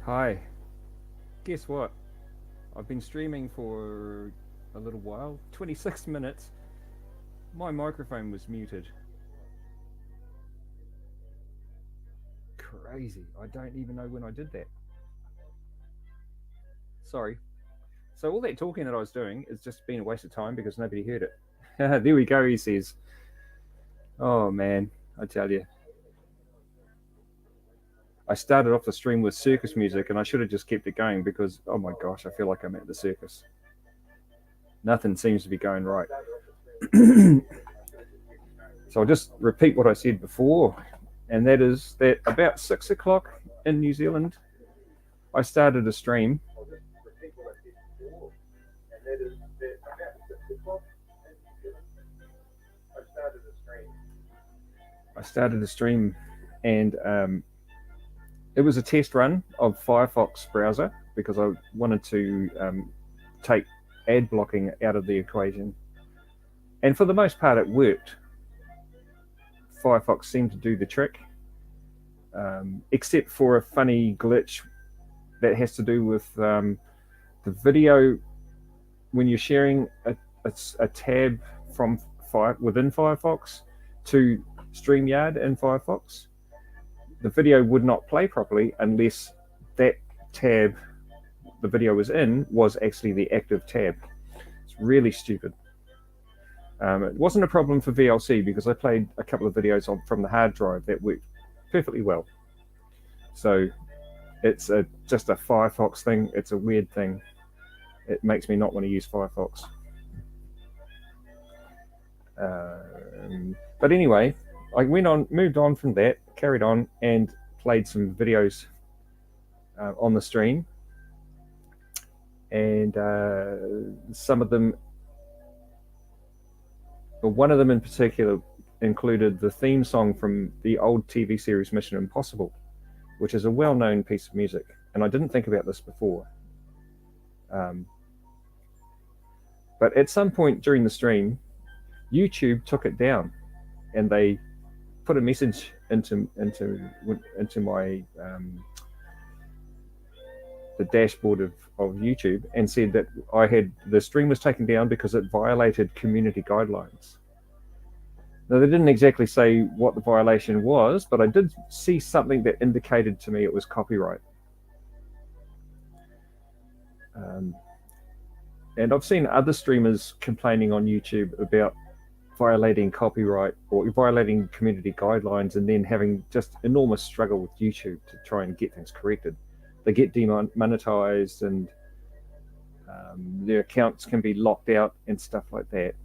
Hi, guess what? I've been streaming for a little while, 26 minutes. My microphone was muted. Crazy. I don't even know when I did that. Sorry. So, all that talking that I was doing is just been a waste of time because nobody heard it. There we go, he says. Oh man, I tell you. I started off the stream with circus music and I should have just kept it going because, oh my gosh, I feel like I'm at the circus. Nothing seems to be going right. So I'll just repeat what I said before, and that is that about 6 o'clock in New Zealand, I started a stream. I started a stream, and it was a test run of Firefox browser because I wanted to take ad blocking out of the equation. And for the most part, it worked. Firefox seemed to do the trick, except for a funny glitch that has to do with the video when you're sharing a tab from within Firefox to StreamYard in Firefox. The video would not play properly unless that tab the video was in was actually the active tab. It's really stupid. It wasn't a problem for VLC because I played a couple of videos from the hard drive that worked perfectly well. So it's just a Firefox thing. It's a weird thing. It makes me not want to use Firefox. But anyway, I moved on from that, carried on, and played some videos on the stream. And some of them, but one of them in particular included the theme song from the old TV series Mission Impossible, which is a well-known piece of music. And I didn't think about this before. But at some point during the stream, YouTube took it down, and they put a message into my the dashboard of YouTube and said that the stream was taken down because it violated community guidelines. Now, they didn't exactly say what the violation was, but I did see something that indicated to me it was copyright. And I've seen other streamers complaining on YouTube about violating copyright or violating community guidelines and then having just enormous struggle with YouTube to try and get things corrected. They get demonetized and their accounts can be locked out and stuff like that.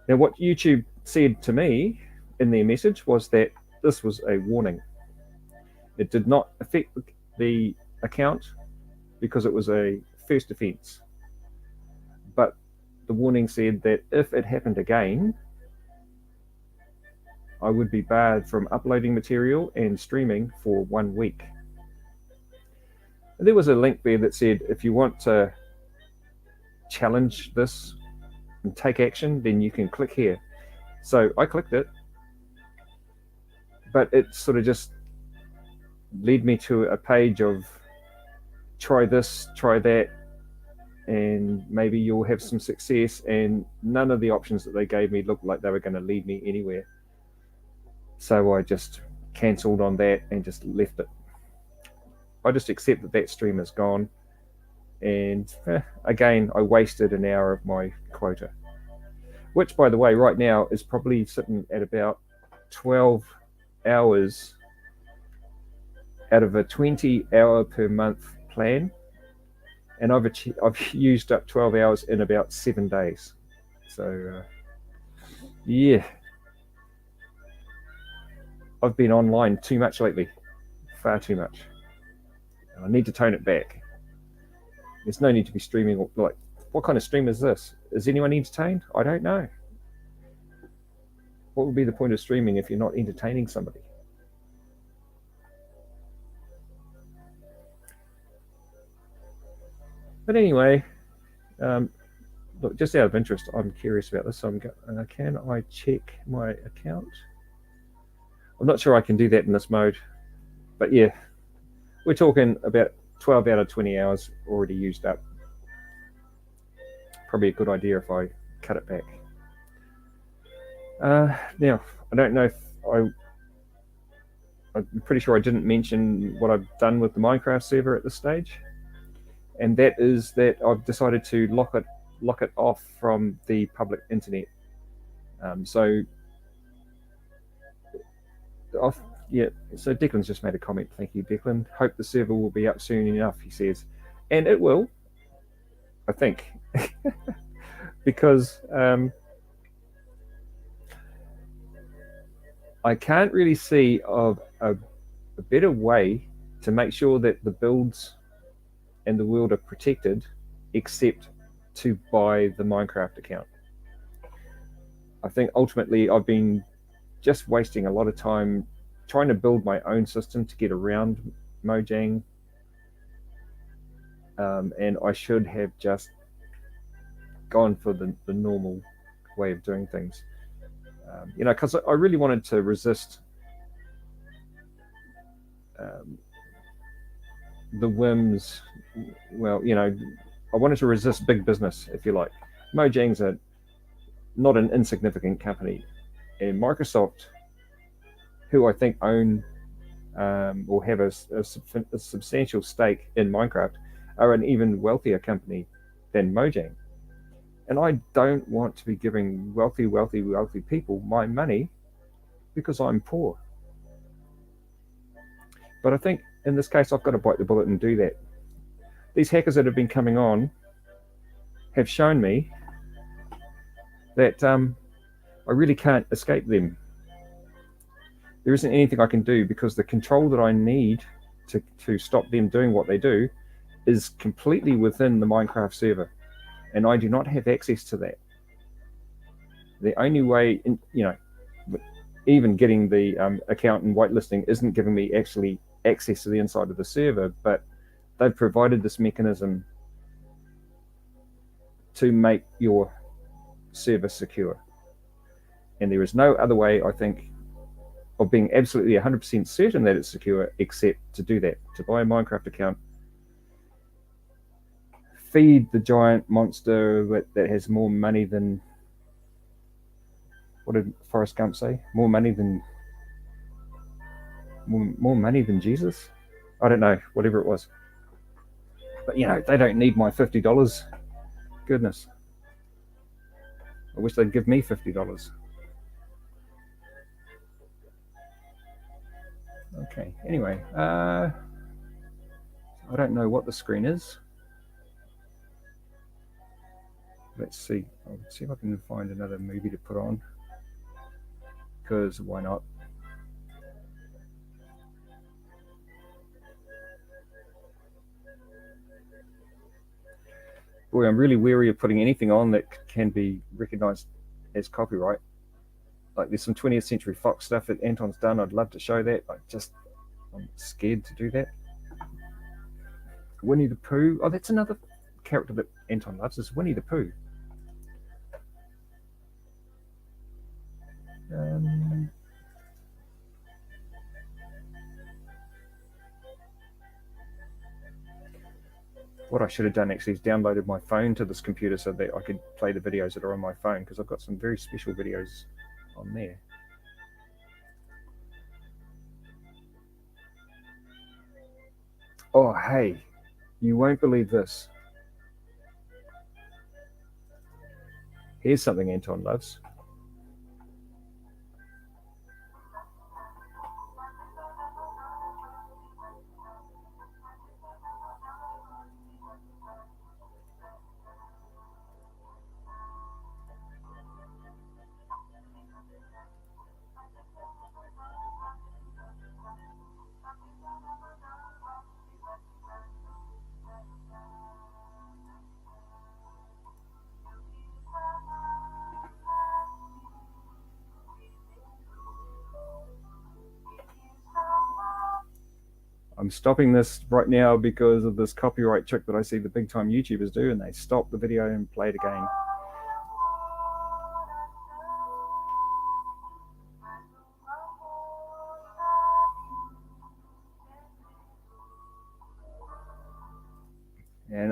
Now, what YouTube said to me in their message was that this was a warning. It did not affect the account because it was a first offense. But the warning said that if it happened again, I would be barred from uploading material and streaming for 1 week. And there was a link there that said, if you want to challenge this and take action, then you can click here. So I clicked it, but it sort of just led me to a page of try this, try that, and maybe you'll have some success. And none of the options that they gave me looked like they were going to lead me anywhere. So I just cancelled on that and just left it. I just accept that that stream is gone. And again, I wasted an hour of my quota, which, by the way, right now is probably sitting at about 12 hours out of a 20-hour per month plan. And I've used up 12 hours in about 7 days. So, yeah. I've been online too much lately. Far too much. And I need to tone it back. There's no need to be streaming. Like, what kind of stream is this? Is anyone entertained? I don't know. What would be the point of streaming if you're not entertaining somebody? But anyway, look, just out of interest, I'm curious about this. So can I check my account? I'm not sure I can do that in this mode. But yeah, we're talking about 12 out of 20 hours already used up. Probably a good idea if I cut it back. Now, I don't know if I'm pretty sure I didn't mention what I've done with the Minecraft server at this stage, and that is that I've decided to lock it off from the public internet. So Declan's just made a comment. Thank you, Declan. Hope the server will be up soon enough, he says. And it will, I think. Because I can't really see of a better way to make sure that the builds and the world are protected except to buy the Minecraft account. I think ultimately I've been just wasting a lot of time trying to build my own system to get around Mojang, and I should have just gone for the normal way of doing things. Because I really wanted to resist the whims. Well, I wanted to resist big business, if you like. Mojang's not an insignificant company, and Microsoft, who I think own or have a substantial stake in Minecraft, are an even wealthier company than Mojang. And I don't want to be giving wealthy people my money because I'm poor. But I think in this case, I've got to bite the bullet and do that. These hackers that have been coming on have shown me that I really can't escape them. There isn't anything I can do because the control that I need to stop them doing what they do is completely within the Minecraft server, and I do not have access to that. The only way, even getting the account and whitelisting isn't giving me actually access to the inside of the server, but they've provided this mechanism to make your server secure. And there is no other way, I think, of being absolutely 100% certain that it's secure except to do that, to buy a Minecraft account, feed the giant monster that has more money than, what did Forrest Gump say? More money than Jesus? I don't know, whatever it was. But they don't need my $50. Goodness. I wish they'd give me $50. Okay, anyway, I don't know what the screen is. Let's see. I'll see if I can find another movie to put on, because why not? Boy, I'm really wary of putting anything on that can be recognized as copyright. Like, there's some 20th Century Fox stuff that Anton's done. I'd love to show that. I'm scared to do that. Winnie the Pooh. Oh, that's another character that Anton loves, is Winnie the Pooh. What I should have done actually is downloaded my phone to this computer so that I could play the videos that are on my phone, because I've got some very special videos on there. Oh, hey, you won't believe this. Here's something Anton loves. I'm stopping this right now because of this copyright trick that I see the big time YouTubers do, and they stop the video and play it again.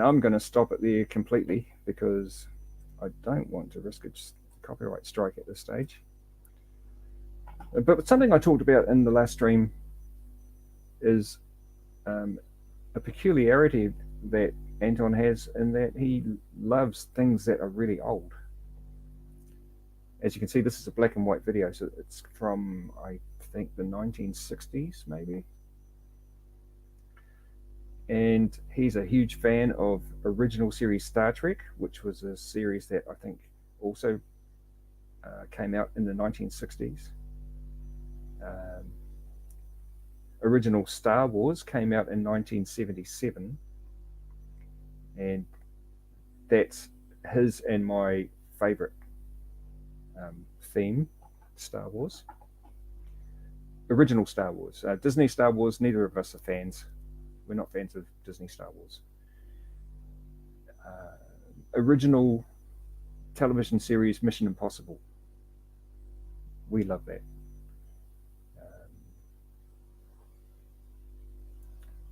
I'm going to stop it there completely because I don't want to risk a copyright strike at this stage. But something I talked about in the last stream is a peculiarity that Anton has, in that he loves things that are really old. As you can see, this is a black and white video, so it's from, I think, the 1960s, maybe. And he's a huge fan of original series Star Trek, which was a series that I think also came out in the 1960s. Original Star Wars came out in 1977, and that's his and my favorite theme, Star Wars. Original Star Wars. Disney Star Wars, neither of us are fans. We're not fans of Disney Star Wars. Original television series Mission Impossible. We love that.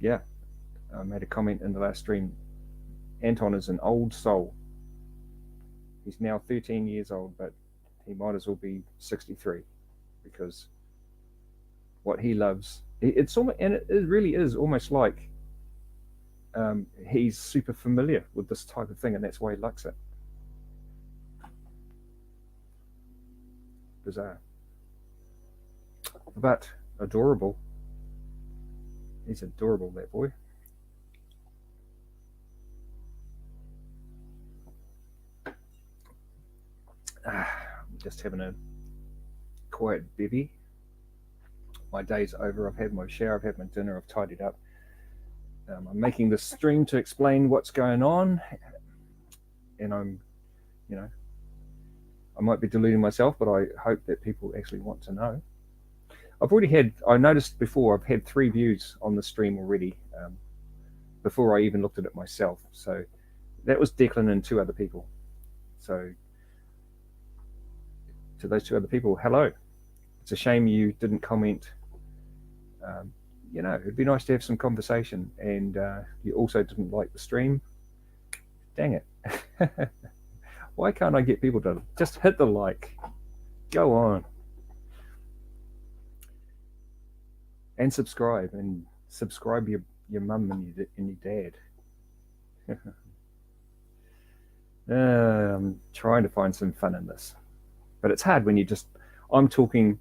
Yeah, I made a comment in the last stream. Anton is an old soul. He's now 13 years old, but he might as well be 63, because what he loves, it's almost, and it really is almost like he's super familiar with this type of thing, and that's why he likes it. Bizarre, but adorable. He's adorable, that boy. Just having a quiet bevy. My day's over. I've had my shower, I've had my dinner, I've tidied up. I'm making this stream to explain what's going on, and I'm, I might be deluding myself, but I hope that people actually want to know. I've already had, I noticed before, I've had 3 views on the stream already, before I even looked at it myself. So that was Declan and 2 other people. So to those 2 other people, hello. It's a shame you didn't comment. It'd be nice to have some conversation, and you also didn't like the stream. Dang it. Why can't I get people to just hit the like? Go on. And subscribe your mum and your dad. I'm trying to find some fun in this, but it's hard when I'm talking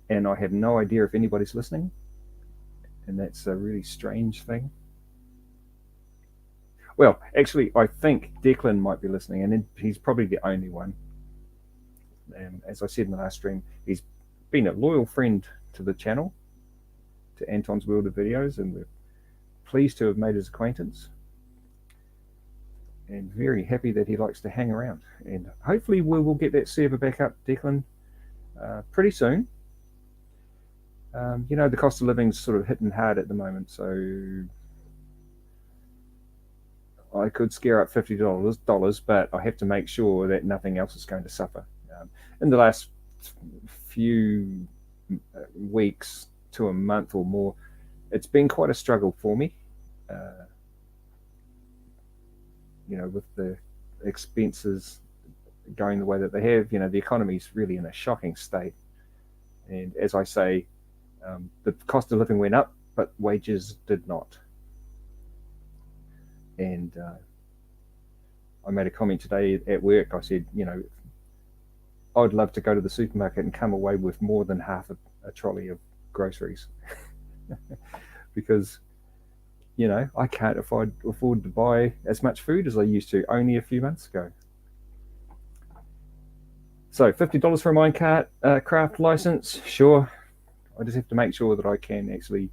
and I have no idea if anybody's listening, and that's a really strange thing. Well, actually, I think Declan might be listening, and he's probably the only one. As I said in the last stream, he's been a loyal friend to the channel, to Anton's World of Videos, and we're pleased to have made his acquaintance, and very happy that he likes to hang around. And hopefully we will get that server back up, Declan, pretty soon. The cost of living's sort of hitting hard at the moment, so I could scare up $50, but I have to make sure that nothing else is going to suffer. In the last few weeks to a month or more, it's been quite a struggle for me. With the expenses going the way that they have, the economy's really in a shocking state. And as I say, the cost of living went up, but wages did not. And I made a comment today at work. I said, I'd love to go to the supermarket and come away with more than half a trolley of groceries, because I can't afford to buy as much food as I used to only a few months ago. So $50 for a Minecraft craft license, sure. I just have to make sure that I can actually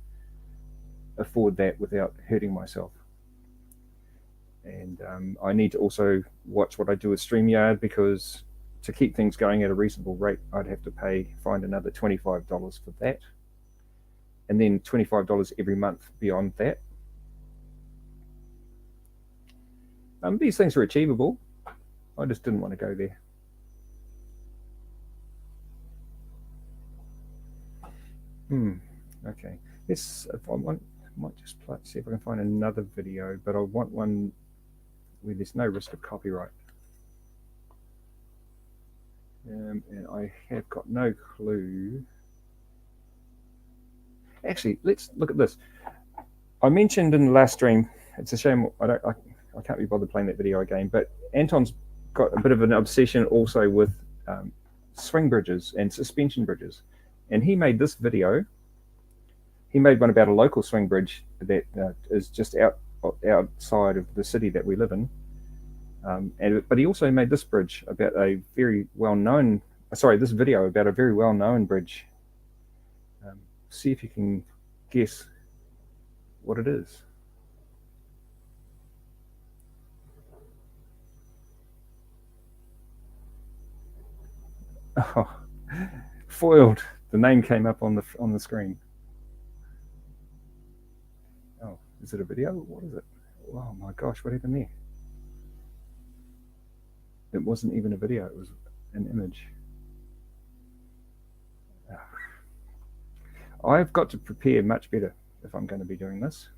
afford that without hurting myself. And I need to also watch what I do with StreamYard, because to keep things going at a reasonable rate, I'd have to find another $25 for that, and then $25 every month beyond that. These things are achievable. I just didn't want to go there. Okay. If I might just see if I can find another video, but I want one where there's no risk of copyright. And I have got no clue. Actually, let's look at this. I mentioned in the last stream, it's a shame I can't be bothered playing that video again, but Anton's got a bit of an obsession also with swing bridges and suspension bridges. And he made this video. He made one about a local swing bridge that is just outside of the city that we live in. But he also made this bridge about a very well-known, this video about a very well-known bridge. See if you can guess what it is. Oh, foiled. The name came up on the screen. Oh, is it a video? What is it? Oh my gosh, what happened there? It wasn't even a video, it was an image. I've got to prepare much better if I'm going to be doing this.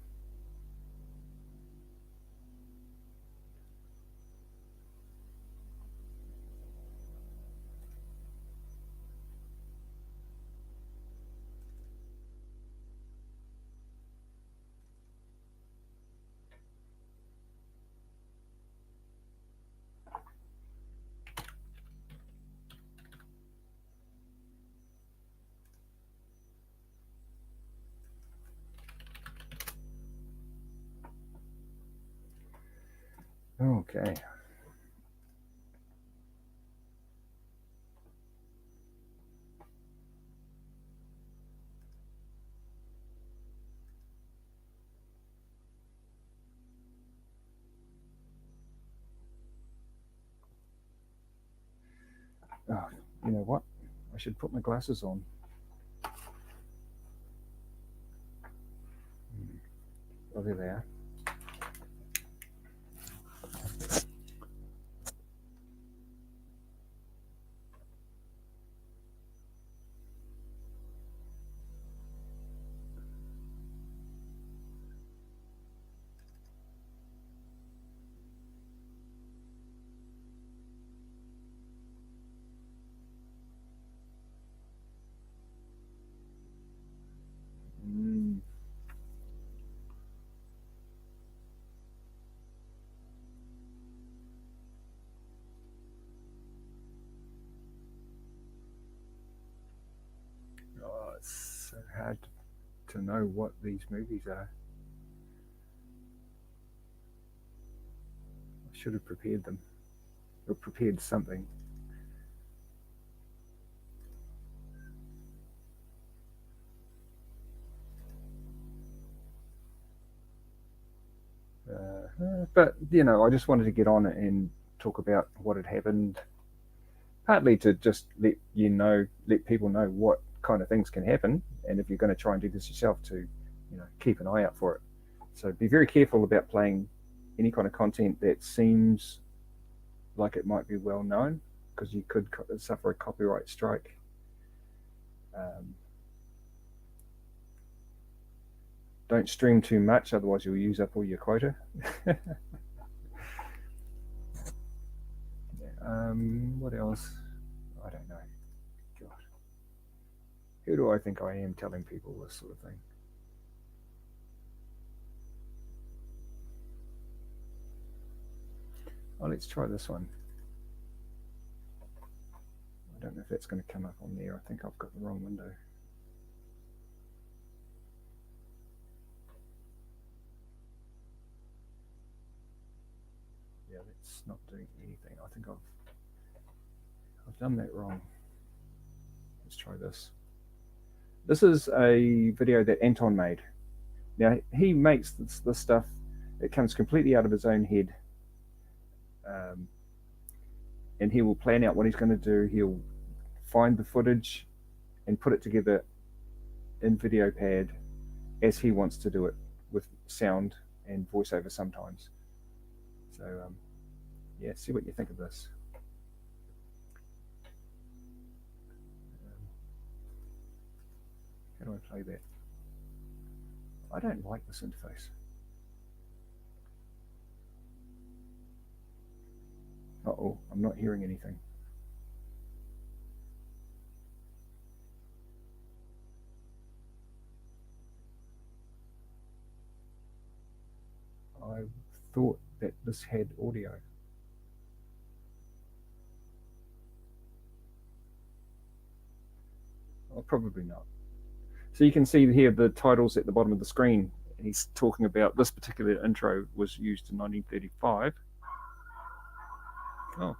Okay. Oh, you know what? I should put my glasses on. Oh, there they are. Oh, it's so hard to know what these movies are. I should have prepared them, or prepared something. But, you know, I just wanted to get on it and talk about what had happened, partly to just let people know what kind of things can happen, and if you're going to try and do this yourself, to, you know, keep an eye out for it. So be very careful about playing any kind of content that seems like it might be well known, because you could suffer a copyright strike. Don't stream too much, otherwise you'll use up all your quota. What else? I don't know. God. Who do I think I am telling people this sort of thing? Oh, let's try this one. I don't know if that's going to come up on there. I think I've got the wrong window. Yeah, that's not doing anything. I think I've done that wrong. Let's try this. This is a video that Anton made. Now, he makes this stuff, it comes completely out of his own head. And he will plan out what he's going to do. He'll find the footage and put it together in VideoPad as he wants to do it, with sound and voiceover sometimes. So, yeah, see what you think of this. How do I play that? I don't like this interface. Uh-oh, I'm not hearing anything. I thought that this had audio. Oh, probably not. So you can see here the titles at the bottom of the screen. He's talking about this particular intro was used in 1935. Oh.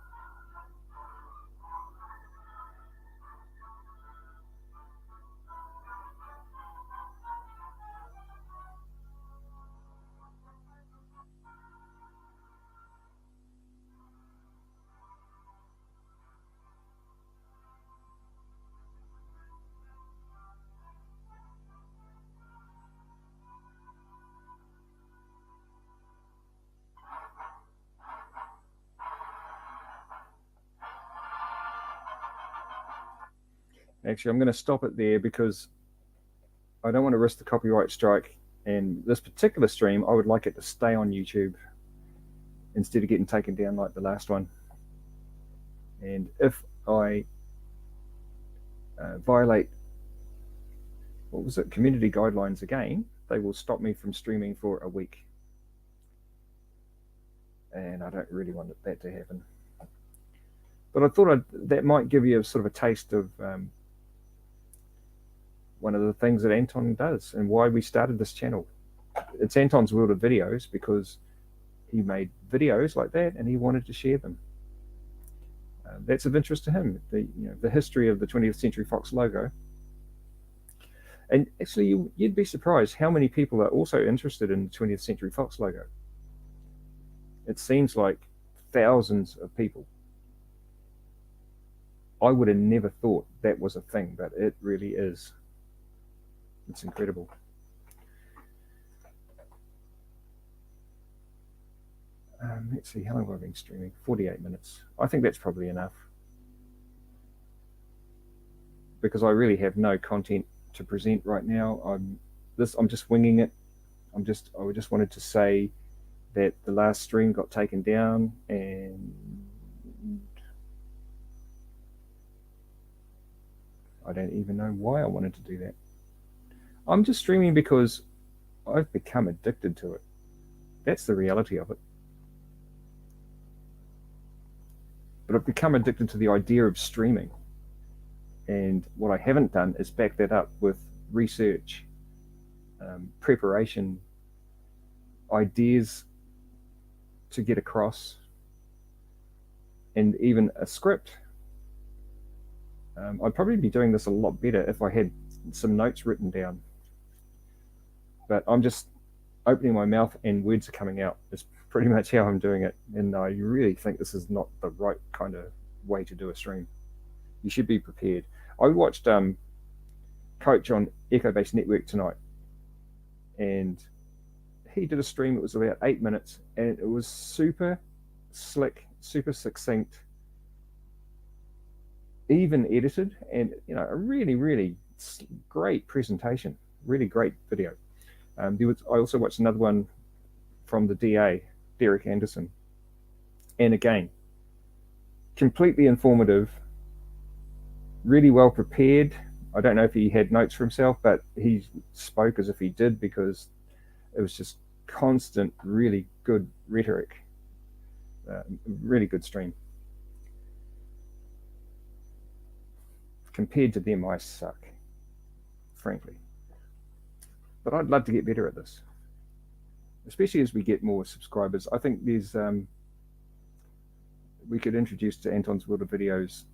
Actually, I'm going to stop it there because I don't want to risk the copyright strike. And this particular stream, I would like it to stay on YouTube instead of getting taken down like the last one. And if I violate, what was it, community guidelines again, they will stop me from streaming for a week. And I don't really want that to happen. But I thought that might give you a sort of a taste of one of the things that Anton does and why we started this channel. It's Anton's World of Videos because he made videos like that and he wanted to share them. That's of interest to him, the history of the 20th Century Fox logo. And actually, you'd be surprised how many people are also interested in the 20th Century Fox logo. It seems like thousands of people. I would have never thought that was a thing, but it really is. It's incredible. Let's see, how long have I been streaming? 48 minutes. I think that's probably enough. Because I really have no content to present right now. I'm just winging it. I just wanted to say that the last stream got taken down and I don't even know why I wanted to do that. I'm just streaming because I've become addicted to it. That's the reality of it. But I've become addicted to the idea of streaming. And what I haven't done is back that up with research, preparation, ideas to get across, and even a script. I'd probably be doing this a lot better if I had some notes written down. But I'm just opening my mouth and words are coming out. It's pretty much how I'm doing it. And I really think this is not the right kind of way to do a stream. You should be prepared. I watched Coach on Echo Based Network tonight, and he did a stream. It was about 8 minutes, and it was super slick, super succinct, even edited, and a really, really great presentation, really great video. I also watched another one from the DA, Derek Anderson, and again, completely informative, really well prepared. I don't know if he had notes for himself, but he spoke as if he did because it was just constant, really good rhetoric, really good stream. Compared to them, I suck, frankly. But I'd love to get better at this, especially as we get more subscribers. I think there's we could introduce to Anton's World of Videos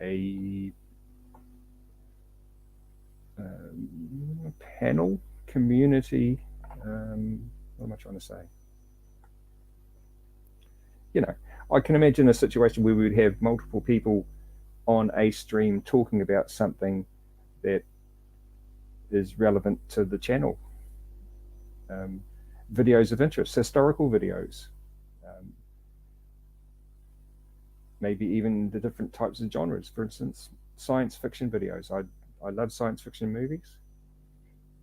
a panel community. What am I trying to say? I can imagine a situation where we would have multiple people on a stream talking about something that is relevant to the channel. Videos of interest, historical videos, maybe even the different types of genres. For instance, science fiction videos. I love science fiction movies.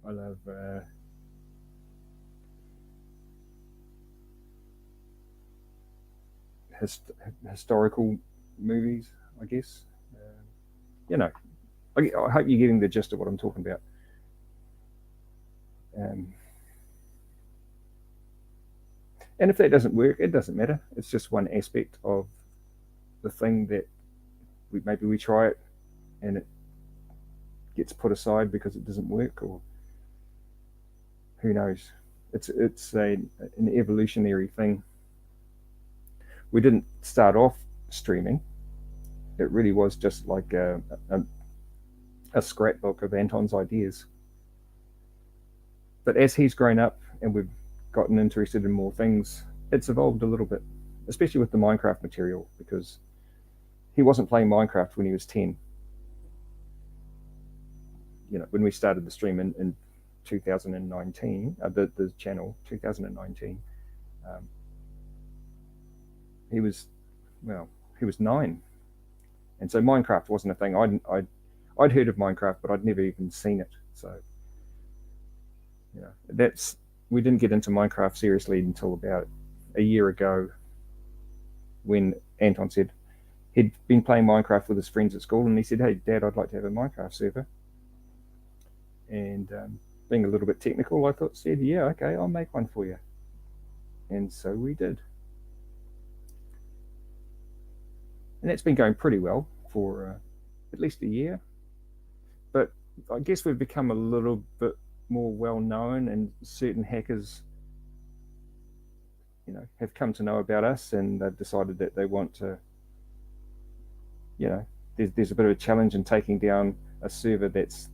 I love historical movies, I guess. You know, I hope you're getting the gist of what I'm talking about. And if that doesn't work, it doesn't matter. It's just one aspect of the thing that maybe we try it and it gets put aside because it doesn't work, or who knows. It's an evolutionary thing. We didn't start off streaming. It really was just like a scrapbook of Anton's ideas. But as he's grown up and we've gotten interested in more things, it's evolved a little bit, especially with the Minecraft material, because he wasn't playing Minecraft when he was 10. You know, when we started the stream in 2019, the channel 2019, he was 9, and so Minecraft wasn't a thing. I'd heard of Minecraft, but I'd never even seen it. So, you know, we didn't get into Minecraft seriously until about a year ago, when Anton said he'd been playing Minecraft with his friends at school, and he said, "Hey, Dad, I'd like to have a Minecraft server." And being a little bit technical, I said, "Yeah, okay, I'll make one for you." And so we did. And that's been going pretty well for at least a year. But I guess we've become a little bit more well known, and certain hackers, you know, have come to know about us, and they've decided that they want to, you know, there's a bit of a challenge in taking down a server that's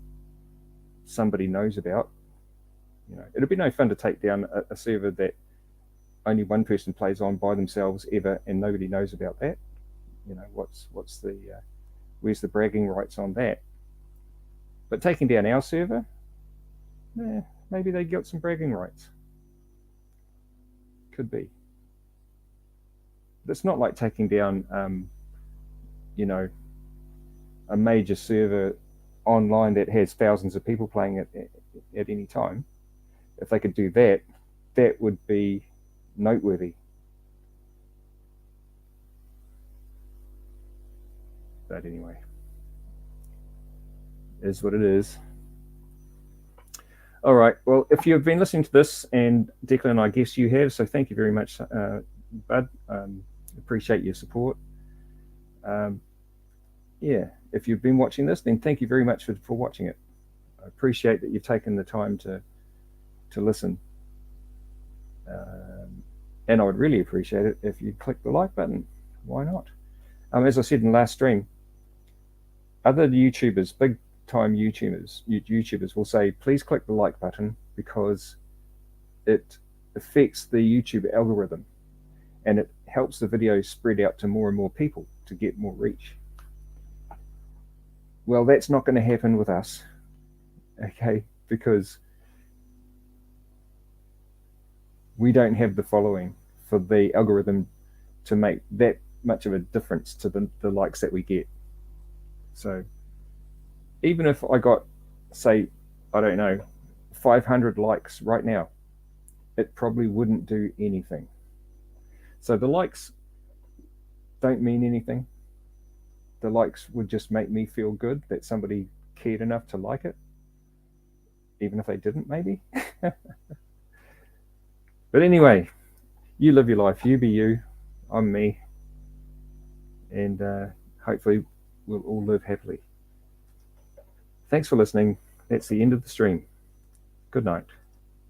somebody knows about. You know, it'd be no fun to take down a server that only one person plays on by themselves ever, and nobody knows about that. You know, what's the where's the bragging rights on that? But taking down our server, maybe they got some bragging rights. Could be. But it's not like taking down, you know, a major server online that has thousands of people playing it at any time. If they could do that, that would be noteworthy. But anyway, it is what it is. All right. Well, if you've been listening to this, and Declan, I guess you have, so thank you very much, Bud. Appreciate your support. Yeah, if you've been watching this, then thank you very much for watching it. I appreciate that you've taken the time to listen. And I would really appreciate it if you click the like button. Why not? As I said in the last stream, other YouTubers, big time YouTubers will say, please click the like button, because it affects the YouTube algorithm and it helps the video spread out to more and more people to get more reach. Well, that's not going to happen with us, okay? Because we don't have the following for the algorithm to make that much of a difference to the likes that we get. So even if I got, say, I don't know, 500 likes right now, it probably wouldn't do anything. So the likes don't mean anything. The likes would just make me feel good that somebody cared enough to like it, even if they didn't, maybe. But anyway, you live your life, you be you, I'm me, and hopefully we'll all live happily. Thanks for listening. That's the end of the stream. Good night.